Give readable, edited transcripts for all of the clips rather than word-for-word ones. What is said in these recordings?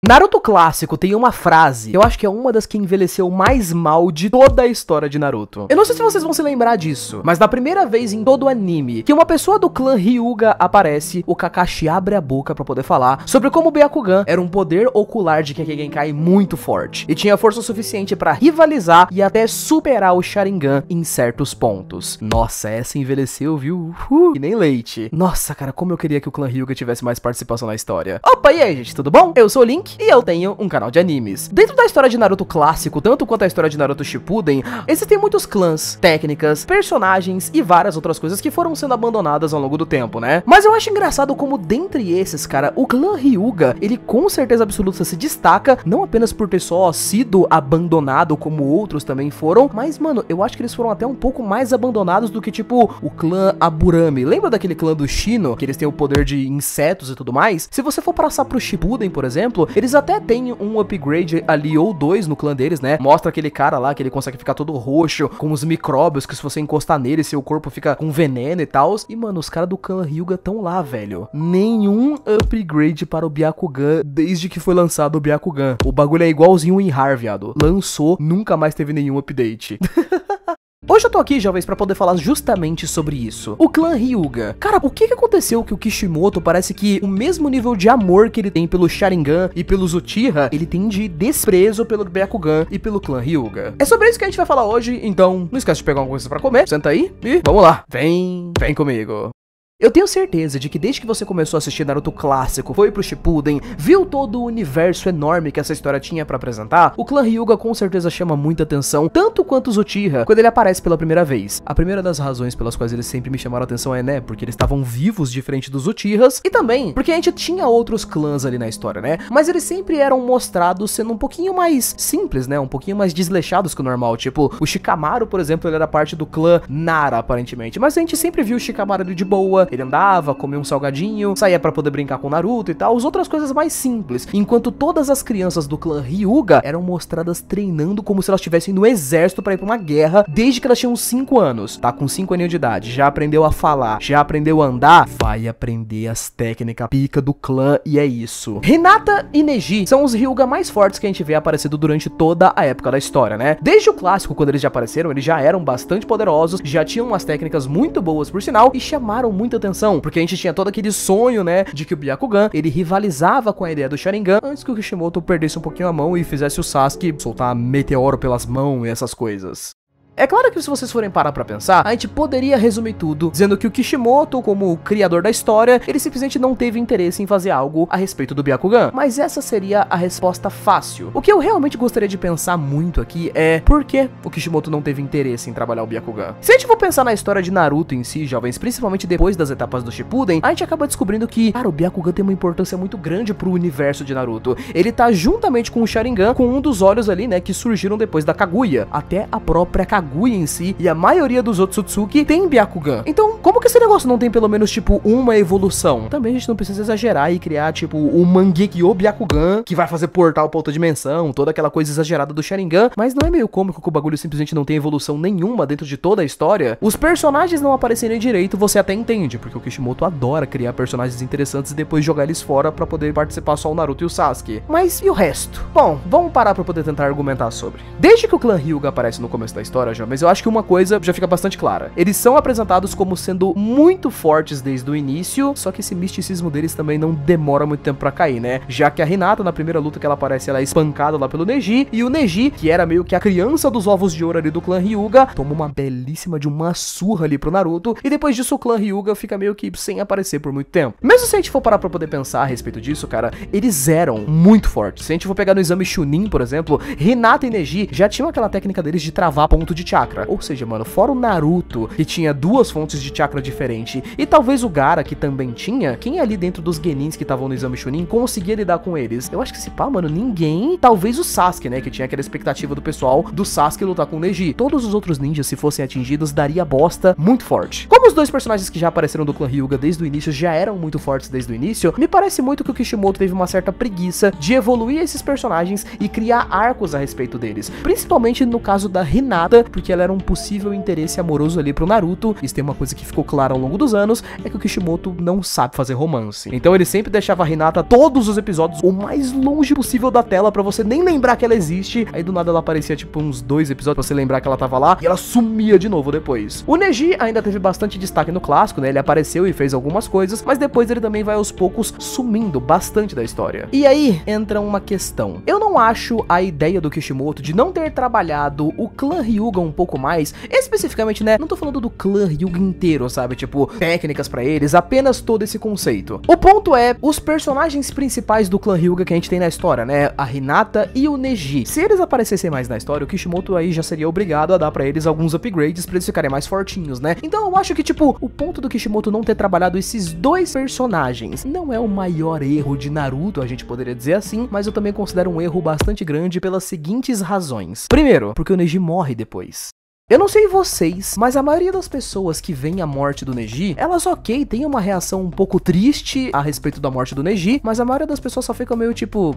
Naruto clássico tem uma frase que eu acho que é uma das que envelheceu mais mal de toda a história de Naruto. Eu não sei se vocês vão se lembrar disso, mas na primeira vez em todo o anime que uma pessoa do clã Hyuga aparece, o Kakashi abre a boca pra poder falar sobre como o Byakugan era um poder ocular de Kekkei Genkai muito forte e tinha força suficiente pra rivalizar e até superar o Sharingan em certos pontos. Nossa, essa envelheceu, viu? E nem leite. Nossa, cara, como eu queria que o clã Hyuga tivesse mais participação na história. Opa, e aí, gente, tudo bom? Eu sou o Link e eu tenho um canal de animes. Dentro da história de Naruto clássico, tanto quanto a história de Naruto Shippuden, existem muitos clãs, técnicas, personagens e várias outras coisas que foram sendo abandonadas ao longo do tempo, né? Mas eu acho engraçado como dentre esses, cara, o clã Hyuga, ele com certeza absoluta se destaca, não apenas por ter só sido abandonado como outros também foram, mas, mano, eu acho que eles foram até um pouco mais abandonados do que, tipo, o clã Aburame. Lembra daquele clã do Shino, que eles têm o poder de insetos e tudo mais? Se você for passar pro Shippuden, por exemplo, eles até têm um upgrade ali ou dois no clã deles, né? Mostra aquele cara lá que ele consegue ficar todo roxo, com os micróbios que se você encostar nele, seu corpo fica com veneno e tal. E, mano, os caras do clã Hyuga tão lá, velho. Nenhum upgrade para o Byakugan desde que foi lançado o Byakugan. O bagulho é igualzinho o Enhar, viado. Lançou, nunca mais teve nenhum update. Hoje eu tô aqui, jovens, pra poder falar justamente sobre isso. O clã Hyuga. Cara, o que aconteceu que o Kishimoto parece que o mesmo nível de amor que ele tem pelo Sharingan e pelos Uchiha, ele tem de desprezo pelo Byakugan e pelo clã Hyuga. É sobre isso que a gente vai falar hoje, então não esquece de pegar alguma coisa pra comer, senta aí e vamos lá. Vem comigo. Eu tenho certeza de que desde que você começou a assistir Naruto clássico, foi pro Shippuden, viu todo o universo enorme que essa história tinha pra apresentar, o clã Hyuga com certeza chama muita atenção, tanto quanto os Uchiha, quando ele aparece pela primeira vez. A primeira das razões pelas quais eles sempre me chamaram a atenção é, né, porque eles estavam vivos diferente dos Uchihas, e também porque a gente tinha outros clãs ali na história, né, mas eles sempre eram mostrados sendo um pouquinho mais simples, né, um pouquinho mais desleixados que o normal, tipo, o Shikamaru, por exemplo, ele era parte do clã Nara, aparentemente, mas a gente sempre viu o Shikamaru ali de boa. Ele andava, comia um salgadinho, saía pra poder brincar com o Naruto e tal, as outras coisas mais simples. Enquanto todas as crianças do clã Hyuga eram mostradas treinando como se elas estivessem no exército pra ir pra uma guerra desde que elas tinham 5 anos. Tá com 5 aninhos de idade, já aprendeu a falar, já aprendeu a andar, vai aprender as técnicas pica do clã e é isso. Hinata e Neji são os Hyuga mais fortes que a gente vê aparecendo durante toda a época da história, né? Desde o clássico, quando eles já apareceram, eles já eram bastante poderosos, já tinham umas técnicas muito boas por sinal e chamaram muita atenção, porque a gente tinha todo aquele sonho, né, de que o Byakugan, ele rivalizava com a ideia do Sharingan antes que o Kishimoto perdesse um pouquinho a mão e fizesse o Sasuke soltar meteoro pelas mãos e essas coisas. É claro que se vocês forem parar pra pensar, a gente poderia resumir tudo dizendo que o Kishimoto, como o criador da história, ele simplesmente não teve interesse em fazer algo a respeito do Byakugan. Mas essa seria a resposta fácil. O que eu realmente gostaria de pensar muito aqui é por que o Kishimoto não teve interesse em trabalhar o Byakugan. Se a gente for pensar na história de Naruto em si, jovens, principalmente depois das etapas do Shippuden, a gente acaba descobrindo que, cara, o Byakugan tem uma importância muito grande pro universo de Naruto. Ele tá juntamente com o Sharingan, com um dos olhos ali, né, que surgiram depois da Kaguya. Até a própria Kaguya em si, e a maioria dos Otsutsuki tem Byakugan. Então, como que esse negócio não tem pelo menos, tipo, uma evolução? Também a gente não precisa exagerar e criar, tipo, o Mangekyo Byakugan, que vai fazer portal pra outra dimensão, toda aquela coisa exagerada do Sharingan, mas não é meio cômico que o bagulho simplesmente não tem evolução nenhuma dentro de toda a história? Os personagens não aparecerem direito, você até entende, porque o Kishimoto adora criar personagens interessantes e depois jogar eles fora pra poder participar só o Naruto e o Sasuke. Mas e o resto? Bom, vamos parar pra poder tentar argumentar sobre. Desde que o clã Hyuga aparece no começo da história, já, mas eu acho que uma coisa já fica bastante clara. Eles são apresentados como sendo muito fortes desde o início, só que esse misticismo deles também não demora muito tempo pra cair, né? Já que a Hinata, na primeira luta que ela aparece, ela é espancada lá pelo Neji, e o Neji, que era meio que a criança dos ovos de ouro ali do clã Hyuga, toma uma belíssima de uma surra ali pro Naruto, e depois disso o clã Hyuga fica meio que sem aparecer por muito tempo. Mesmo se a gente for parar pra poder pensar a respeito disso, cara, eles eram muito fortes. Se a gente for pegar no exame Chunin, por exemplo, Hinata e Neji já tinham aquela técnica deles de travar ponto de chakra. Ou seja, mano, fora o Naruto, que tinha duas fontes de chakra diferentes, e talvez o Gaara, que também tinha, quem ali dentro dos Genins que estavam no exame Chunin conseguia lidar com eles? Eu acho que se pá, mano, ninguém. Talvez o Sasuke, né, que tinha aquela expectativa do pessoal do Sasuke lutar com o Neji. Todos os outros ninjas, se fossem atingidos, daria bosta muito forte. Como os dois personagens que já apareceram do clã Hyuga desde o início já eram muito fortes desde o início, me parece muito que o Kishimoto teve uma certa preguiça de evoluir esses personagens e criar arcos a respeito deles. Principalmente no caso da Hinata, porque ela era um possível interesse amoroso ali pro Naruto. Isso tem uma coisa que ficou clara ao longo dos anos, é que o Kishimoto não sabe fazer romance. Então ele sempre deixava a Hinata todos os episódios o mais longe possível da tela pra você nem lembrar que ela existe. Aí do nada ela aparecia tipo uns 2 episódios pra você lembrar que ela tava lá e ela sumia de novo depois. O Neji ainda teve bastante destaque no clássico, né? Ele apareceu e fez algumas coisas, mas depois ele também vai aos poucos sumindo bastante da história. E aí entra uma questão. Eu não acho a ideia do Kishimoto de não ter trabalhado o clã Hyuga um pouco mais, especificamente, né? Não tô falando do clã Hyuga inteiro, sabe? Tipo, técnicas pra eles, apenas todo esse conceito. O ponto é, os personagens principais do clã Hyuga que a gente tem na história, né? A Hinata e o Neji. Se eles aparecessem mais na história, o Kishimoto aí já seria obrigado a dar pra eles alguns upgrades pra eles ficarem mais fortinhos, né? Então eu acho que, tipo, o ponto do Kishimoto não ter trabalhado esses dois personagens não é o maior erro de Naruto, a gente poderia dizer assim, mas eu também considero um erro bastante grande pelas seguintes razões. Primeiro, porque o Neji morre depois. Eu não sei vocês, mas a maioria das pessoas que veem a morte do Neji, elas tem uma reação um pouco triste a respeito da morte do Neji, mas a maioria das pessoas só fica meio tipo,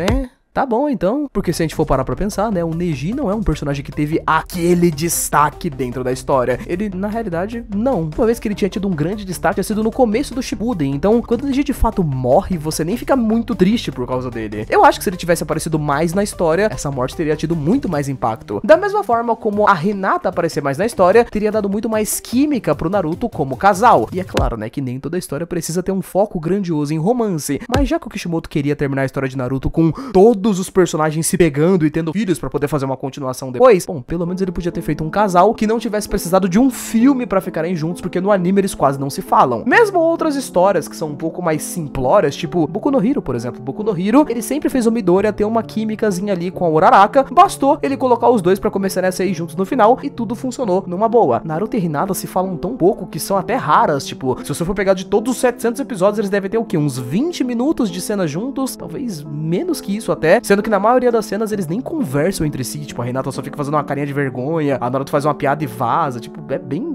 tá bom então, porque se a gente for parar pra pensar, né, o Neji não é um personagem que teve aquele destaque dentro da história. Ele, na realidade, não. Uma vez que ele tinha tido um grande destaque, tinha sido no começo do Shippuden, então quando o Neji de fato morre, você nem fica muito triste por causa dele. Eu acho que se ele tivesse aparecido mais na história, essa morte teria tido muito mais impacto. Da mesma forma como a Hinata aparecer mais na história, teria dado muito mais química pro Naruto como casal. E é claro, né, que nem toda história precisa ter um foco grandioso em romance, mas já que o Kishimoto queria terminar a história de Naruto com todos os personagens se pegando e tendo filhos pra poder fazer uma continuação depois, bom, pelo menos ele podia ter feito um casal que não tivesse precisado de um filme pra ficarem juntos, porque no anime eles quase não se falam. Mesmo outras histórias que são um pouco mais simplórias, tipo Boku no Hero, por exemplo. Boku no Hero, ele sempre fez o Midoriya ter uma químicazinha ali com a Uraraka, bastou ele colocar os dois pra começarem a sair juntos no final e tudo funcionou numa boa. Naruto e Hinata se falam tão pouco que são até raras, tipo, se você for pegar de todos os 700 episódios, eles devem ter o quê? Uns 20 minutos de cena juntos, talvez menos que isso até, sendo que na maioria das cenas eles nem conversam entre si, tipo, a Hinata só fica fazendo uma carinha de vergonha, a Naruto faz uma piada e vaza, tipo, é bem...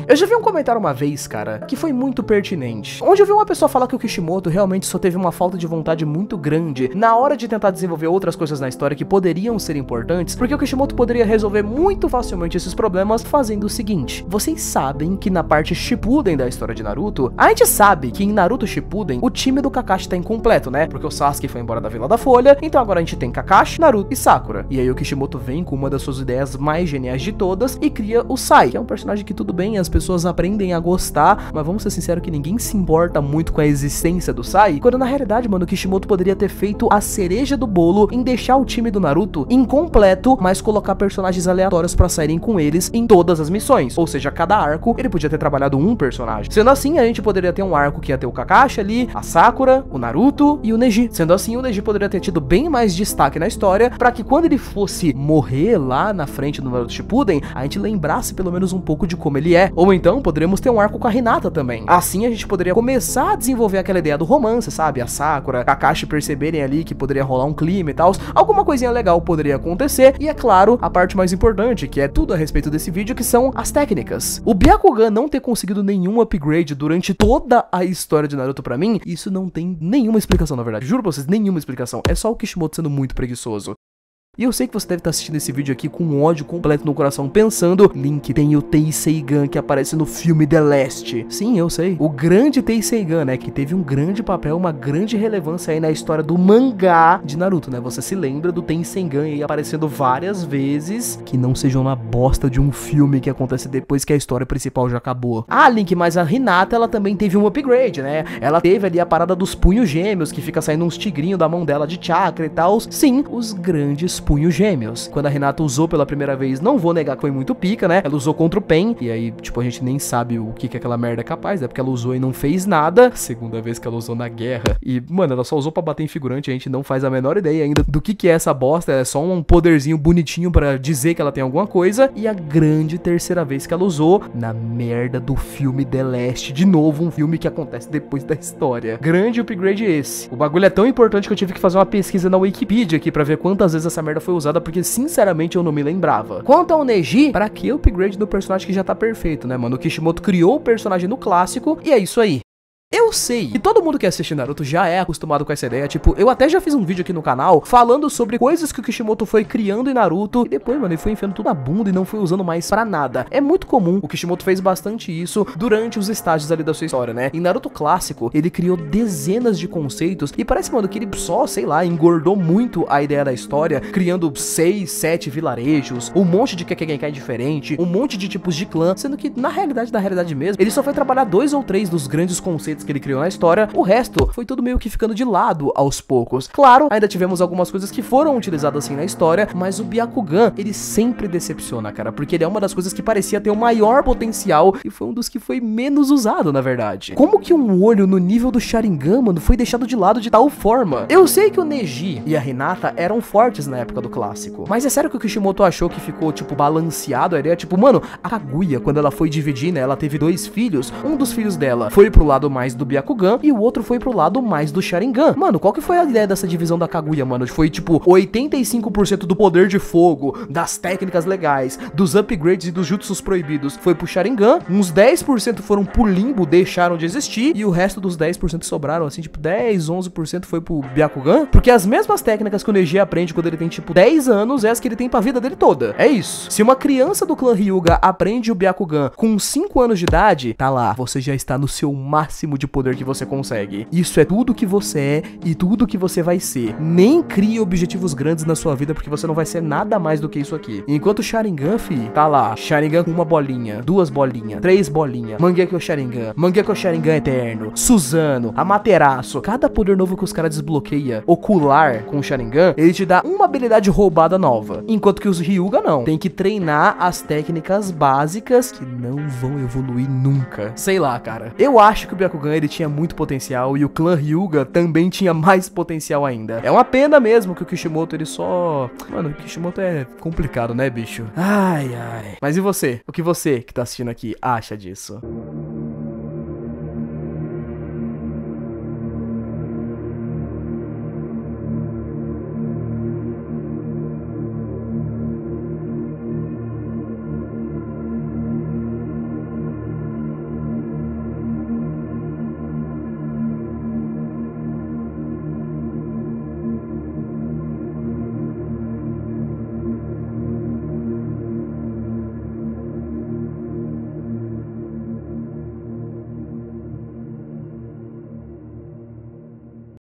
Eu já vi um comentário uma vez, cara, que foi muito pertinente, onde eu vi uma pessoa falar que o Kishimoto realmente só teve uma falta de vontade muito grande na hora de tentar desenvolver outras coisas na história que poderiam ser importantes, porque o Kishimoto poderia resolver muito facilmente esses problemas fazendo o seguinte: vocês sabem que na parte Shippuden da história de Naruto, a gente sabe que em Naruto Shippuden, o time do Kakashi tá incompleto, né? Porque o Sasuke foi embora da Vila da Folha, então agora a gente tem Kakashi, Naruto e Sakura. E aí o Kishimoto vem com uma das suas ideias mais geniais de todas e cria o Sai, que é um personagem que tudo bem, as pessoas aprendem a gostar, mas vamos ser sinceros que ninguém se importa muito com a existência do Sai, quando na realidade, mano, o Kishimoto poderia ter feito a cereja do bolo em deixar o time do Naruto incompleto, mas colocar personagens aleatórios pra saírem com eles em todas as missões, ou seja, cada arco ele podia ter trabalhado um personagem. Sendo assim, a gente poderia ter um arco que ia ter o Kakashi ali, a Sakura, o Naruto e o Neji. Sendo assim, o Neji poderia ter tido bem mais destaque na história, pra que quando ele fosse morrer lá na frente do Naruto Shippuden, a gente lembrasse pelo menos um pouco de como ele é. Ou então, poderíamos ter um arco com a Hinata também. Assim, a gente poderia começar a desenvolver aquela ideia do romance, sabe? A Sakura, Kakashi perceberem ali que poderia rolar um clima e tal. Alguma coisinha legal poderia acontecer. E é claro, a parte mais importante, que é tudo a respeito desse vídeo, que são as técnicas. O Byakugan não ter conseguido nenhum upgrade durante toda a história de Naruto pra mim, isso não tem nenhuma explicação, na verdade. Juro pra vocês, nenhuma explicação. É só o Kishimoto sendo muito preguiçoso. E eu sei que você deve estar assistindo esse vídeo aqui com um ódio completo no coração, pensando: Link, tem o Tenseigan que aparece no filme The Last. Sim, eu sei. O grande Tenseigan, né, que teve um grande papel, uma grande relevância aí na história do mangá de Naruto, né? Você se lembra do Tenseigan aí aparecendo várias vezes, que não sejam na bosta de um filme que acontece depois que a história principal já acabou. Ah, Link, mas a Hinata, ela também teve um upgrade, né? Ela teve ali a parada dos punhos gêmeos, que fica saindo uns tigrinhos da mão dela de chakra e tal. Sim, os grandes punhos gêmeos. Quando a Hinata usou pela primeira vez, não vou negar que foi muito pica, né? Ela usou contra o Pen, e aí, tipo, a gente nem sabe o que aquela merda é capaz, né? Porque ela usou e não fez nada. Segunda vez que ela usou na guerra. E, mano, ela só usou pra bater em figurante, a gente não faz a menor ideia ainda do que é essa bosta. É só um poderzinho bonitinho pra dizer que ela tem alguma coisa. E a grande terceira vez que ela usou, na merda do filme The Last. De novo, um filme que acontece depois da história. Grande upgrade esse. O bagulho é tão importante que eu tive que fazer uma pesquisa na Wikipedia aqui pra ver quantas vezes essa merda foi usada, porque sinceramente eu não me lembrava. Quanto ao Neji, pra que upgrade do personagem que já tá perfeito, né, mano? O Kishimoto criou o personagem no clássico e é isso aí. Eu sei que todo mundo que assiste Naruto já é acostumado com essa ideia, tipo, eu até já fiz um vídeo aqui no canal falando sobre coisas que o Kishimoto foi criando em Naruto e depois, mano, ele foi enfiando tudo na bunda e não foi usando mais pra nada. É muito comum, o Kishimoto fez bastante isso durante os estágios ali da sua história, né? Em Naruto clássico, ele criou dezenas de conceitos e parece, mano, que ele só, sei lá, engordou muito a ideia da história, criando 6, 7 vilarejos, um monte de Kekkei diferente, um monte de tipos de clã, sendo que na realidade mesmo, ele só foi trabalhar 2 ou 3 dos grandes conceitos que ele criou na história, o resto foi tudo meio que ficando de lado aos poucos. Claro, ainda tivemos algumas coisas que foram utilizadas assim na história, mas o Byakugan, ele sempre decepciona, cara, porque ele é uma das coisas que parecia ter o maior potencial e foi um dos que foi menos usado, na verdade. Como que um olho no nível do Sharingan, mano, foi deixado de lado de tal forma? Eu sei que o Neji e a Hinata eram fortes na época do clássico, mas é sério que o Kishimoto achou que ficou, tipo, balanceado a ideia? Tipo, mano, a Kaguya, quando ela foi dividir, né, ela teve 2 filhos, um dos filhos dela foi pro lado mais do Byakugan e o outro foi pro lado mais do Sharingan. Mano, qual que foi a ideia dessa divisão da Kaguya, mano? Foi, tipo, 85% do poder de fogo, das técnicas legais, dos upgrades e dos jutsus proibidos foi pro Sharingan, uns 10% foram pro limbo, deixaram de existir, e o resto dos 10% sobraram, assim, tipo, 10, 11% foi pro Byakugan, porque as mesmas técnicas que o Neji aprende quando ele tem, tipo, 10 anos, é as que ele tem pra vida dele toda. É isso. Se uma criança do clã Hyuga aprende o Byakugan com 5 anos de idade, tá lá, você já está no seu máximo de poder que você consegue. Isso é tudo que você é e tudo que você vai ser. Nem crie objetivos grandes na sua vida, porque você não vai ser nada mais do que isso aqui. Enquanto o Sharingan, fi, tá lá, Sharingan com 1 bolinha, 2 bolinhas, 3 bolinhas, Mangekyo Sharingan, Mangekyo Sharingan Eterno, Susanoo, Amaterasu, cada poder novo que os caras desbloqueia, ocular com o Sharingan, ele te dá uma habilidade roubada nova. Enquanto que os Hyuga não. Tem que treinar as técnicas básicas que não vão evoluir nunca. Sei lá, cara. Eu acho que o Byakugan, ele tinha muito potencial e o clã Hyuga também tinha mais potencial ainda. É uma pena mesmo que o Kishimoto, ele só... Mano, o Kishimoto é complicado, né, bicho? Ai, ai. Mas e você? O que você que tá assistindo aqui acha disso?